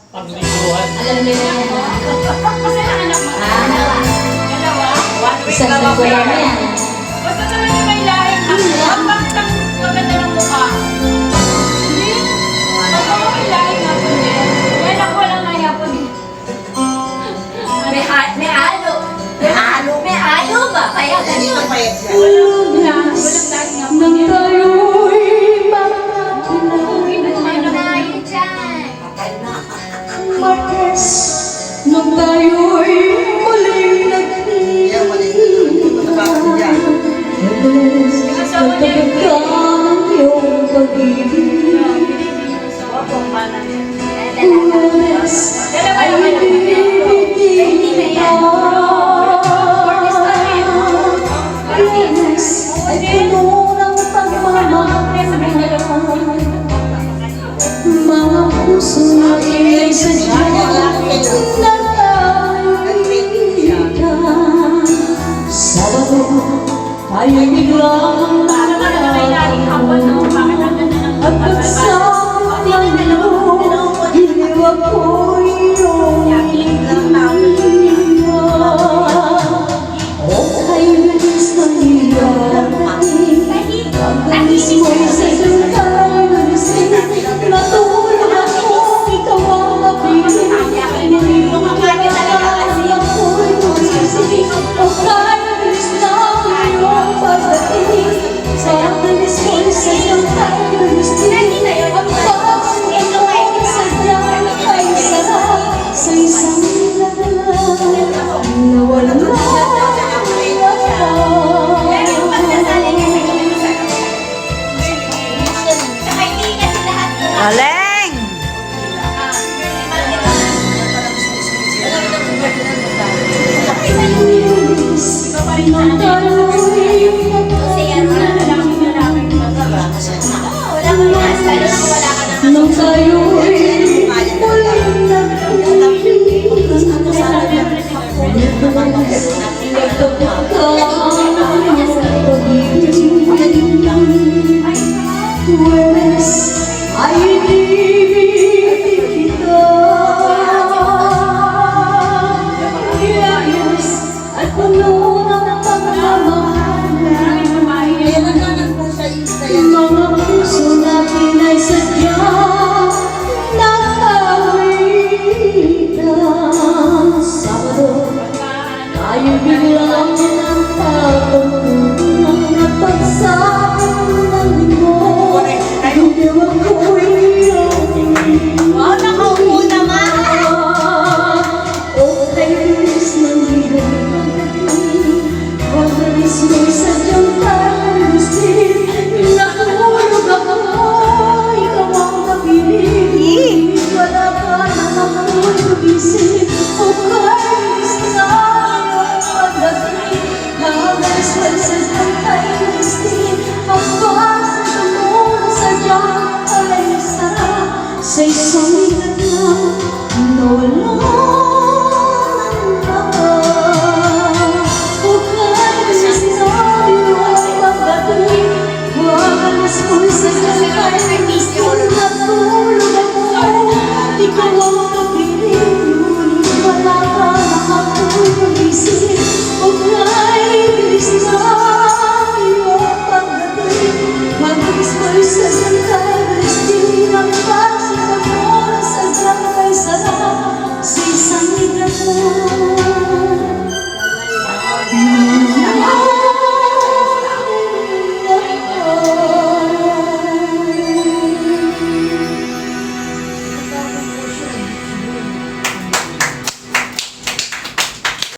pagliguan. Alam niyo na yan. Kasi ang anak mo. Dalawa. Dalawa? 1 week Isang na linggo lang yan. Basta naman yung may lahing ang bakit ang maganda ng mukha. Hindi. Ang mga may lahing hapon din. Yan ako walang hayapon eh. May alo. May alo ba? Kaya ganyan. Walang lahing hapon yan. Tayo dyan. Martes, nung tayo'y muling nagkita, nagtagad ka ng iyong pag-ibig. Lunes ay ibigin kita. Lunes ay puno ng pagmamahal. Mga puso ay sadyang nagkakita. Sabado tayo'y biglang at pagsama niyo, iniwag ko iyong o kayo bilis ng iyong pagdalis mo'y sadyang tayo nagising. Natulog ako, ikaw ang napiling. Nalilong ang ako'y magsising. O kaya bilis ng iyong pagdating. Sa dalis mo'y sadyang tayo nagising. Ang pagdating mo sadyang ay sarap sa isang lahat na walang Aleng! Nung tayo'y muling Huwebes ay ibigin kita. Biyernes ay puno ng pagmamahal. Mga puso natin ay sadyang nakawita. Sabado tayo biglang nagpapagpunang at pagsapang ng linggo. Iniwag ko iyong Nakaupo naman. o kayo bilis ng iyong pagdating. Pagdalis mo'y sadyang talusin. Natulog ako, ikaw ang napiling. Wala ka nang ako'y magising. O kayo bilis na iyong pagdating. Nagalis mo'y sadyang talusin. Ang pagdating mo sadyang ay sarap sa isang lahat na wala